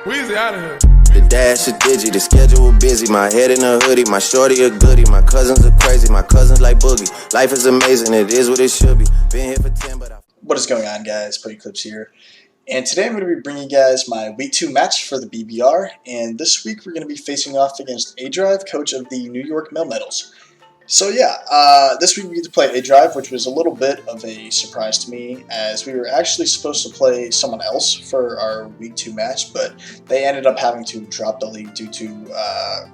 Weezy out of here. The dash is digi, the schedule busy. My head in a hoodie, my shorty a goodie. My cousins are crazy, my cousins like boogie. Life is amazing, it is what it should be. Been here for 10, but What is going on, guys? Putty Clips here. And today I'm going to be bringing you guys my Week 2 match for the BBR. And this week we're going to be facing off against A-Drive, coach of the New York Melmetals. So yeah, this week we get to play A-Drive, which was a little bit of a surprise to me, as we were actually supposed to play someone else for our Week 2 match, but they ended up having to drop the league due to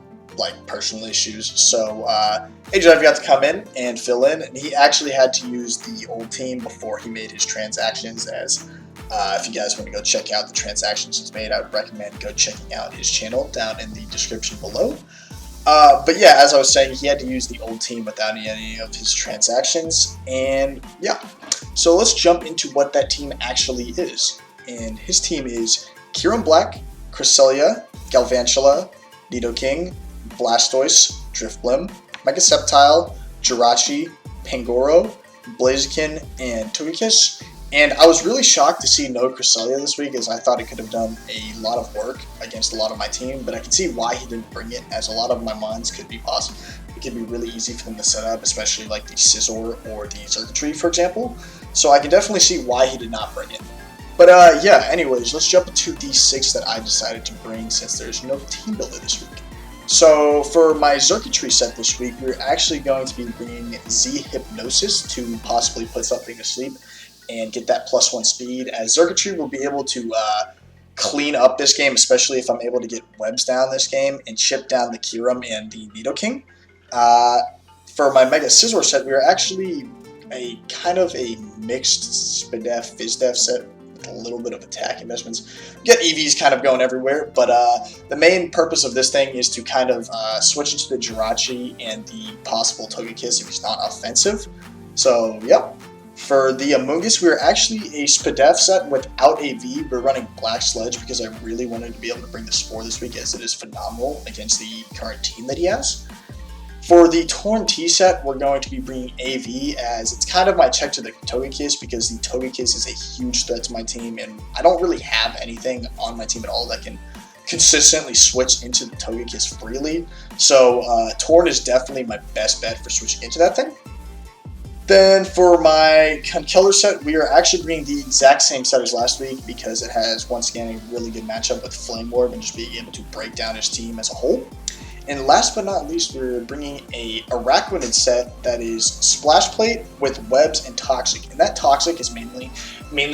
personal issues. So A-Drive got to come in and fill in, and he actually had to use the old team before he made his transactions, as if you guys want to go check out the transactions he's made, I would recommend go checking out his channel down in the description below. But yeah, as I was saying, he had to use the old team without any of his transactions, and yeah. So let's jump into what that team actually is. And his team is Kieran Black, Cresselia, Galvantula, Nidoking, Blastoise, Drifblim, Megaseptile, Jirachi, Pangoro, Blaziken, and Togekiss. And I was really shocked to see no Cresselia this week, as I thought it could have done a lot of work against a lot of my team, but I can see why he didn't bring it, as a lot of my mons could be possible. It could be really easy for them to set up, especially like the Scizor or the Xurkitree, for example. So I can definitely see why he did not bring it. But yeah, anyways, let's jump into the 6 that I decided to bring since there's no team builder this week. So for my Xurkitree set this week, we're actually going to be bringing Z Hypnosis to possibly put something to sleep and get that +1 speed, as Xurkitree will be able to clean up this game, especially if I'm able to get webs down this game and chip down the Kyurem and the Nidoking. For my Mega Scizor set, we are actually a kind of a mixed Spidef, Fizdef set with a little bit of attack investments. We get EVs kind of going everywhere, but the main purpose of this thing is to kind of switch into the Jirachi and the possible Togekiss if he's not offensive. So, yep. For the Amoonguss, we are actually a Spidef set without AV. We're running Black Sledge because I really wanted to be able to bring the Spore this week, as it is phenomenal against the current team that he has. For the Torn T set, we're going to be bringing AV, as it's kind of my check to the Togekiss, because the Togekiss is a huge threat to my team, and I don't really have anything on my team at all that can consistently switch into the Togekiss freely. So Torn is definitely my best bet for switching into that thing. Then for my Conkeller set, we are actually bringing the exact same set as last week, because it has, once again, a really good matchup with Flame Orb and just being able to break down his team as a whole. And last but not least, we're bringing a Araquanid set that is Splash Plate with Webs and Toxic. And that Toxic is mainly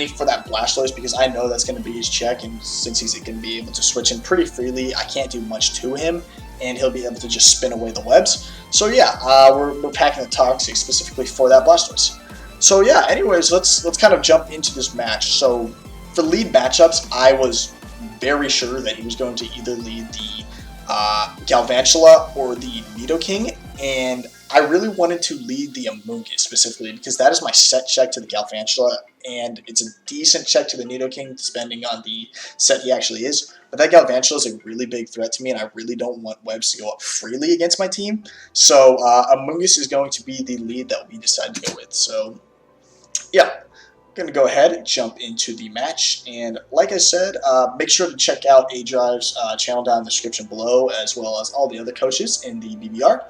for that Blastoise, because I know that's going to be his check, and since he's going to be able to switch in pretty freely, I can't do much to him, and he'll be able to just spin away the webs. So yeah, we're packing the Toxic specifically for that Blastoise. So yeah, anyways, let's kind of jump into this match. So for lead matchups, I was very sure that he was going to either lead the Galvantula or the Nidoking, and I really wanted to lead the Amoonguss specifically, because that is my set check to the Galvantula, and it's a decent check to the Nidoking, depending on the set he actually is. But that Galvantula is a really big threat to me, and I really don't want webs to go up freely against my team. So Amoonguss is going to be the lead that we decide to go with. So yeah, I'm going to go ahead and jump into the match. And like I said, make sure to check out A-Drive's channel down in the description below, as well as all the other coaches in the BBR.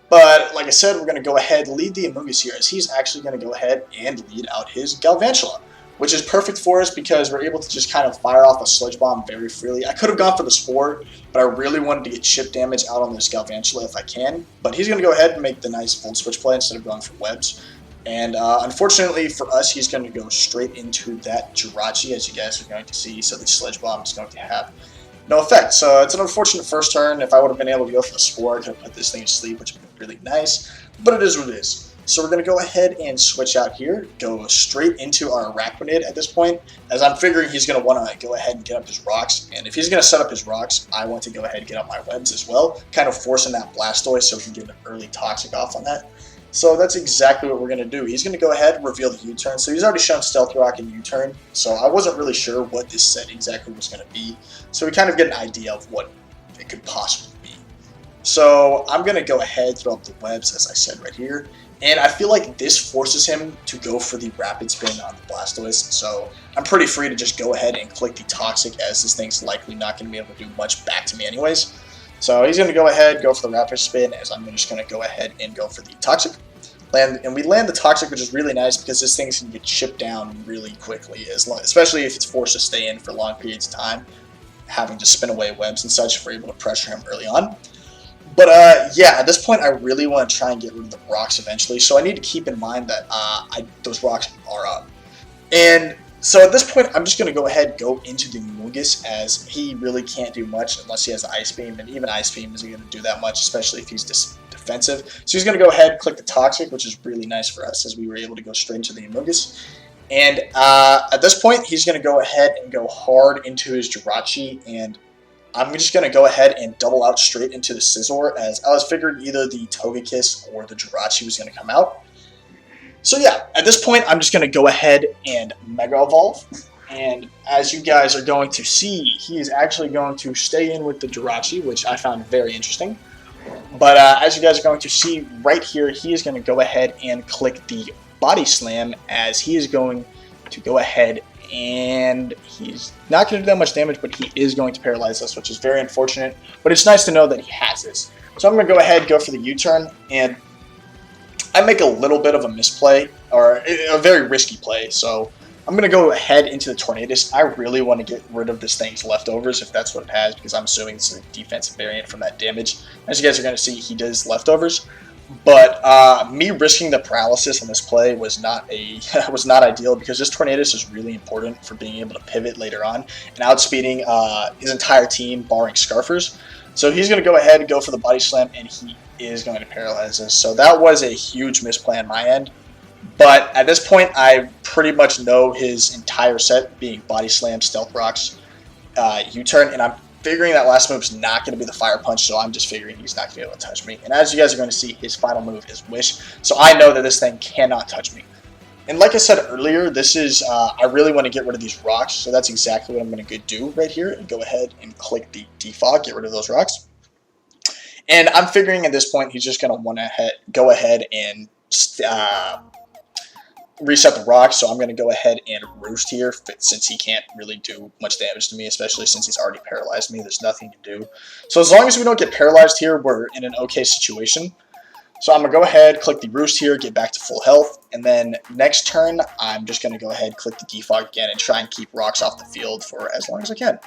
But like I said, we're going to go ahead and lead the Amoonguss here, as he's actually going to go ahead and lead out his Galvantula, which is perfect for us because we're able to just kind of fire off a Sludge Bomb very freely. I could have gone for the Spore, but I really wanted to get chip damage out on this Galvantula if I can. But he's going to go ahead and make the nice Volt Switch play instead of going for webs. And unfortunately for us, he's going to go straight into that Jirachi, as you guys are going to see. So the Sludge Bomb is going to have no effect. So it's an unfortunate first turn. If I would have been able to go for the Spore, I could have put this thing to sleep, which would be really nice. But it is what it is. So we're going to go ahead and switch out here, go straight into our Araquanid at this point, as I'm figuring he's going to want to go ahead and get up his rocks. And if he's going to set up his rocks, I want to go ahead and get up my webs as well, kind of forcing that Blastoise so we can get an early Toxic off on that. So that's exactly what we're going to do. He's going to go ahead and reveal the U-turn. So he's already shown Stealth Rock and U-turn, so I wasn't really sure what this set exactly was going to be. So we kind of get an idea of what it could possibly be. So I'm going to go ahead, throw up the webs, as I said right here, And I feel like this forces him to go for the Rapid Spin on the Blastoise. So I'm pretty free to just go ahead and click the Toxic, as this thing's likely not going to be able to do much back to me anyways. So he's going to go ahead, go for the Rapid Spin, as I'm just going to go ahead and go for the Toxic. And we land the Toxic, which is really nice because this thing can get chipped down really quickly, especially if it's forced to stay in for long periods of time, having to spin away webs and such if we're able to pressure him early on. But yeah, at this point, I really want to try and get rid of the rocks eventually, so I need to keep in mind that those rocks are up. And so at this point, I'm just going to go ahead and go into the Mungus, as he really can't do much unless he has Ice Beam, and even Ice Beam isn't going to do that much, especially if he's defensive. So he's going to go ahead and click the Toxic, which is really nice for us, as we were able to go straight into the Mungus. And at this point, he's going to go ahead and go hard into his Jirachi, and I'm just going to go ahead and double out straight into the Scizor, as I was figuring either the Togekiss or the Jirachi was going to come out. So yeah, at this point, I'm just going to go ahead and Mega Evolve. And as you guys are going to see, he is actually going to stay in with the Jirachi, which I found very interesting. But as you guys are going to see right here, he is going to go ahead and click the Body Slam, as he is going to go ahead and he's not going to do that much damage, but he is going to paralyze us, which is very unfortunate. But it's nice to know that he has this. So I'm going to go ahead and go for the U-turn, and I make a little bit of a misplay, or a very risky play. So I'm going to go ahead into the Tornadus. I really want to get rid of this thing's leftovers, if that's what it has, because I'm assuming it's a defensive variant from that damage. As you guys are going to see, he does leftovers. But me risking the paralysis on this play was not ideal, because this Tornadus is really important for being able to pivot later on and outspeeding his entire team, barring Scarfers. So he's going to go ahead and go for the Body Slam, and he is going to paralyze us. So that was a huge misplay on my end. But at this point, I pretty much know his entire set, being Body Slam, Stealth Rocks, U-turn, and I'm figuring that last move is not going to be the Fire Punch, so I'm just figuring he's not going to be able to touch me. And as you guys are going to see, his final move is Wish, so I know that this thing cannot touch me. And like I said earlier, this is, I really want to get rid of these rocks, so that's exactly what I'm going to do right here, and go ahead and click the Defog, get rid of those rocks. And I'm figuring at this point, he's just going to want to go ahead and reset the rocks, so I'm going to go ahead and Roost here, since he can't really do much damage to me, especially since he's already paralyzed me. There's nothing to do. So as long as we don't get paralyzed here, we're in an okay situation. So I'm going to go ahead, click the Roost here, get back to full health, and then next turn, I'm just going to go ahead, click the Defog again, and try and keep rocks off the field for as long as I can.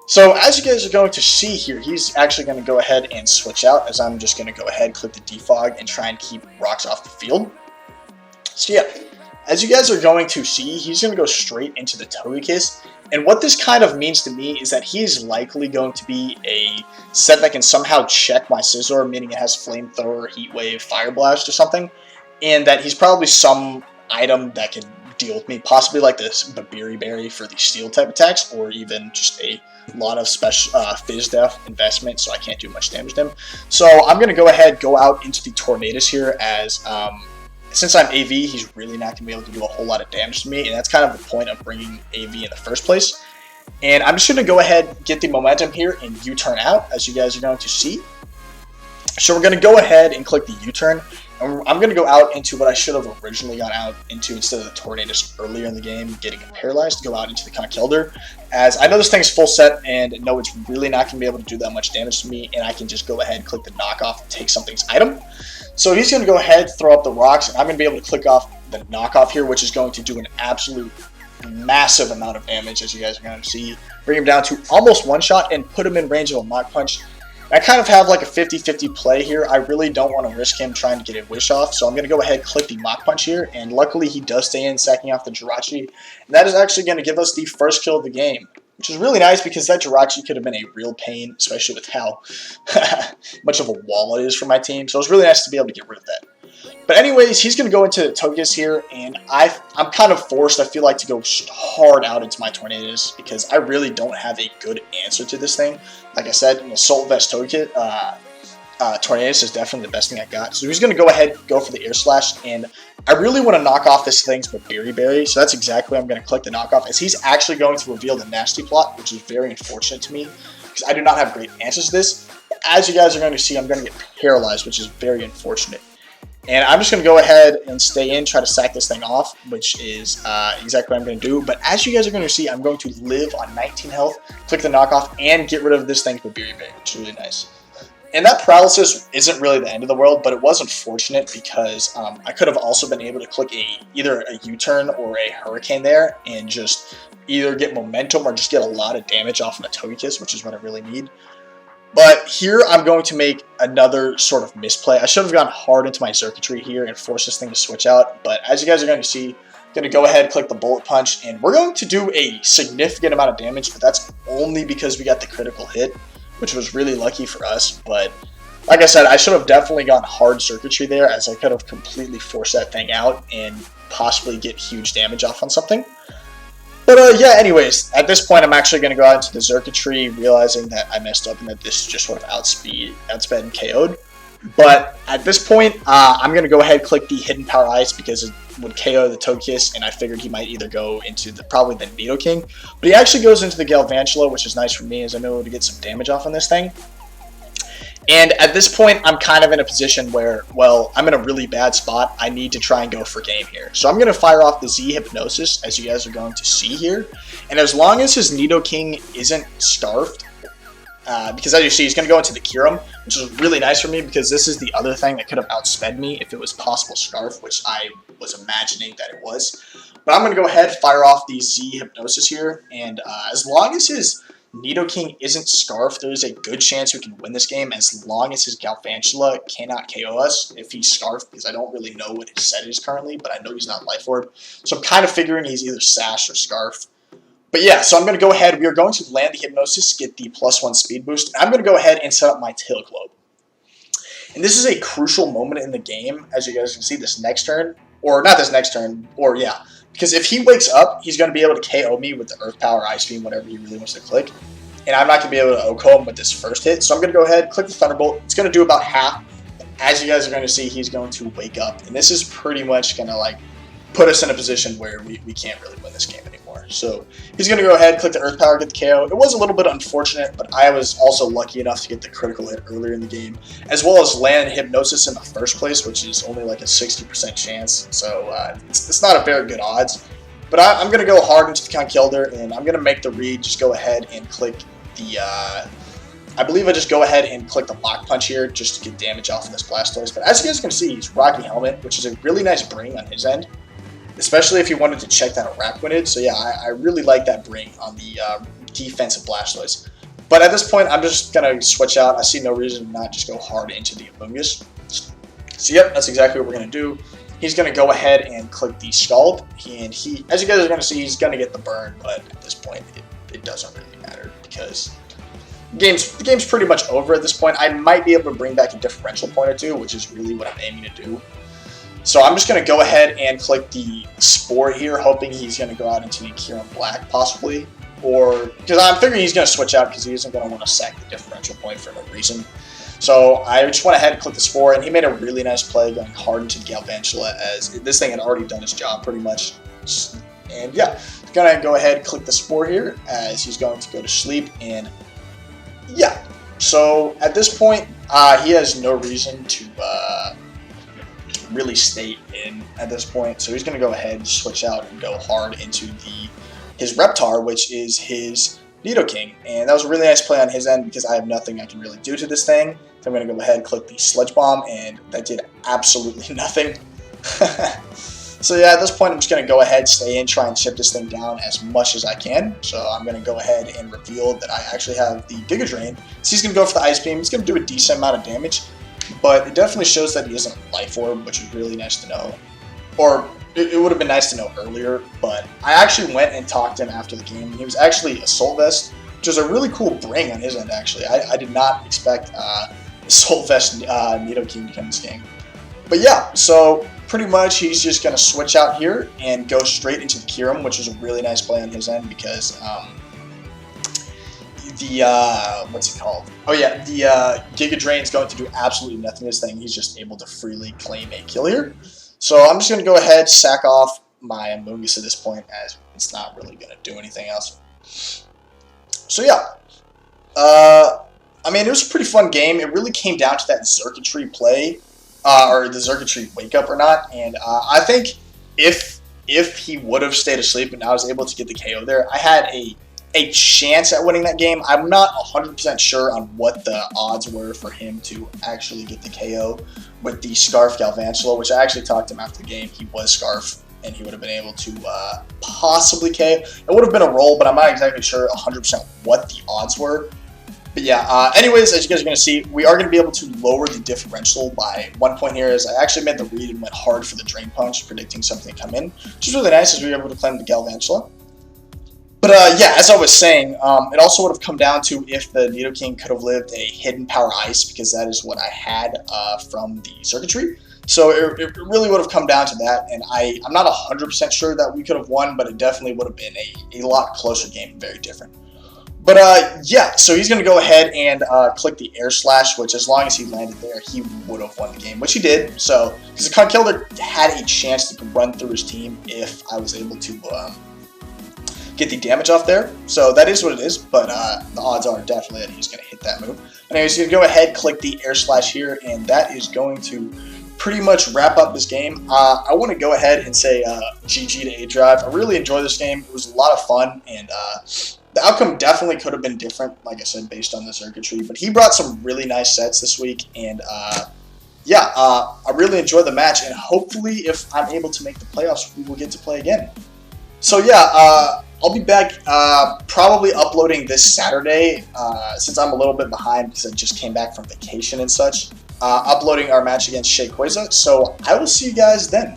So as you guys are going to see here, he's actually going to go ahead and switch out, as I'm just going to go ahead, click the Defog, and try and keep rocks off the field. So yeah, as you guys are going to see, he's going to go straight into the Togekiss, and what this kind of means to me is that he's likely going to be a set that can somehow check my Scizor, meaning it has Flamethrower, Heat Wave, Fire Blast or something, and that he's probably some item that can deal with me, possibly like this BBR Berry for the Steel type attacks, or even just a lot of special Fizz Def investment, so I can't do much damage to him. So I'm going to go ahead, go out into the Tornadus here, as since I'm AV, he's really not going to be able to do a whole lot of damage to me, and that's kind of the point of bringing AV in the first place. And I'm just going to go ahead, get the momentum here, and U-turn out, as you guys are going to see. So we're going to go ahead and click the U-turn, and I'm going to go out into what I should have originally gone out into instead of the Tornadus earlier in the game, getting him paralyzed, to go out into the Conkeldurr, as I know this thing's full set, and know it's really not going to be able to do that much damage to me, and I can just go ahead and click the knockoff and take something's item. So he's going to go ahead, throw up the rocks, and I'm going to be able to click off the knockoff here, which is going to do an absolute massive amount of damage, as you guys are going to see. Bring him down to almost one shot and put him in range of a Mach Punch. I kind of have like a 50-50 play here. I really don't want to risk him trying to get a Wish off, so I'm going to go ahead and click the Mach Punch here, and luckily he does stay in, sacking off the Jirachi, and that is actually going to give us the first kill of the game, which is really nice because that Jirachi could have been a real pain, especially with how much of a wall it is for my team, so it's really nice to be able to get rid of that. But anyways, he's going to go into Togekiss here, and I'm kind of forced, I feel like, to go hard out into my Tornadus, because I really don't have a good answer to this thing. Like I said, an Assault Vest Togekiss, Tornadus is definitely the best thing I got. So he's going to go ahead, go for the Air Slash, and I really want to knock off this thing's BBR Berry, so that's exactly what I'm going to click the knockoff, as he's actually going to reveal the Nasty Plot, which is very unfortunate to me, because I do not have great answers to this. As you guys are going to see, I'm going to get paralyzed, which is very unfortunate. And I'm just going to go ahead and stay in, try to sack this thing off, which is exactly what I'm going to do. But as you guys are going to see, I'm going to live on 19 health, click the knockoff, and get rid of this thing's BBR, which is really nice. And that paralysis isn't really the end of the world, but it was unfortunate because I could have also been able to click either a U-turn or a Hurricane there and just either get momentum or just get a lot of damage off of a Togekiss, which is what I really need. But here I'm going to make another sort of misplay. I should have gone hard into my Xurkitree here and forced this thing to switch out. But as you guys are going to see, I'm going to go ahead and click the Bullet Punch. And we're going to do a significant amount of damage, but that's only because we got the critical hit, which was really lucky for us. But like I said, I should have definitely gone hard Xurkitree there, as I could have completely forced that thing out and possibly get huge damage off on something. But yeah, anyways, at this point, I'm actually going to go out into the Xurkitree, realizing that I messed up and that this just sort of outsped and KO'd. But at this point, I'm going to go ahead and click the Hidden Power Ice because it would KO the Togekiss, and I figured he might either go into probably the Nidoking. But he actually goes into the Galvantula, which is nice for me as I know to get some damage off on this thing. And at this point, I'm kind of in a position where, well, I'm in a really bad spot. I need to try and go for game here. So I'm going to fire off the Z Hypnosis, as you guys are going to see here. And as long as his Nidoking isn't Scarfed, because as you see, he's going to go into the Kyurem, which is really nice for me because this is the other thing that could have outsped me if it was possible Scarf, which I was imagining that it was. But I'm going to go ahead, fire off the Z Hypnosis here, and as long as his Nidoking isn't Scarfed, there's a good chance we can win this game as long as his Galvantula cannot KO us if he's Scarfed, because I don't really know what his set is currently, but I know he's not Life Orb. So I'm kind of figuring he's either Sash or Scarf. But yeah, so I'm going to go ahead. We are going to land the Hypnosis, get the +1 speed boost. I'm going to go ahead and set up my Tail Globe. And this is a crucial moment in the game, as you guys can see, this next turn. Or not this next turn, or yeah. Because if he wakes up, he's going to be able to KO me with the Earth Power, Ice Beam, whatever he really wants to click. And I'm not going to be able to OHKO him with this first hit. So I'm going to go ahead, click the Thunderbolt. It's going to do about half. As you guys are going to see, he's going to wake up. And this is pretty much going to like put us in a position where we can't really win this game anymore. So he's going to go ahead, click the Earth Power, get the KO. It was a little bit unfortunate, but I was also lucky enough to get the critical hit earlier in the game, as well as land Hypnosis in the first place, which is only like a 60% chance. So it's not a very good odds. But I'm going to go hard into the Conkeldurr, and I'm going to make the read, just go ahead and click the, I believe I just go ahead and click the Lock Punch here, just to get damage off of this Blastoise. But as you guys can see, he's Rocky Helmet, which is a really nice bring on his end, especially if you wanted to check that Araquanid. So yeah, I really like that bring on the defensive Blastoise. But at this point, I'm just going to switch out. I see no reason to not just go hard into the Amoonguss. So yep, that's exactly what we're going to do. He's going to go ahead and click the Scald, and he, as you guys are going to see, he's going to get the burn, but at this point, it doesn't really matter, because the game's pretty much over at this point. I might be able to bring back a differential point or two, which is really what I'm aiming to do. So I'm just going to go ahead and click the Spore here, hoping he's going to go out into the Kyurem Black, possibly, or, because I'm figuring he's going to switch out, because he isn't going to want to sack the differential point for no reason. So I just went ahead and clicked the Spore, and he made a really nice play going hard into the Galvantula, as this thing had already done its job pretty much. And yeah, going to go ahead and click the Spore here, as he's going to go to sleep, and yeah. So at this point, he has no reason to really stay in at this point. So he's going to go ahead and switch out and go hard into his Reptar, which is his Nidoking, and that was a really nice play on his end because I have nothing I can really do to this thing. So I'm going to go ahead and click the Sludge Bomb, and that did absolutely nothing. So yeah, at this point I'm just going to go ahead, stay in, try and chip this thing down as much as I can. So I'm going to go ahead and reveal that I actually have the Giga Drain. So he's going to go for the Ice Beam. He's going to do a decent amount of damage, but it definitely shows that he isn't Life Orb, which is really nice to know. Or it would have been nice to know earlier, but I actually went and talked to him after the game. He was actually Assault Vest, which was a really cool bring on his end, actually. I did not expect Assault Vest Nidoking to come in this game. But yeah, so pretty much he's just going to switch out here and go straight into the Kyurem, which was a really nice play on his end because what's it called? Oh yeah, the Giga Drain is going to do absolutely nothing to this thing. He's just able to freely claim a kill here. So I'm just going to go ahead, sack off my Amoonguss at this point, as it's not really going to do anything else. So yeah, I mean, it was a pretty fun game. It really came down to that Xurkitree play, or the Xurkitree wake up or not. And I think if he would have stayed asleep and I was able to get the KO there, I had a chance at winning that game. I'm not 100% sure on what the odds were for him to actually get the KO with the Scarf Galvantula, which I actually talked to him after the game. He was Scarf, and he would have been able to possibly KO. It would have been a roll, but I'm not exactly sure 100% what the odds were. But yeah, anyways, as you guys are going to see, we are going to be able to lower the differential by 1 point here, as I actually made the read and went hard for the Drain Punch, predicting something to come in, which is really nice as we were able to claim the Galvantula. But yeah, as I was saying, it also would have come down to if the Nidoking could have lived a Hidden Power Ice, because that is what I had from the Xurkitree. So it really would have come down to that, and I'm not 100% sure that we could have won, but it definitely would have been a lot closer game, very different. But yeah, so he's going to go ahead and click the Air Slash, which as long as he landed there, he would have won the game, which he did. So, because the Conkeldurr had a chance to run through his team if I was able to get the damage off there. So that is what it is, but the odds are definitely that he's going to hit that move. Anyways, he's going to go ahead, click the Air Slash here, and that is going to pretty much wrap up this game. I want to go ahead and say GG to A-Drive. I really enjoyed this game. It was a lot of fun, and the outcome definitely could have been different, like I said, based on the Xurkitree. But he brought some really nice sets this week, and yeah, I really enjoyed the match. And hopefully, if I'm able to make the playoffs, we will get to play again. So yeah, I'll be back probably uploading this Saturday, since I'm a little bit behind because I just came back from vacation and such. Uploading our match against Shayquaza. So I will see you guys then.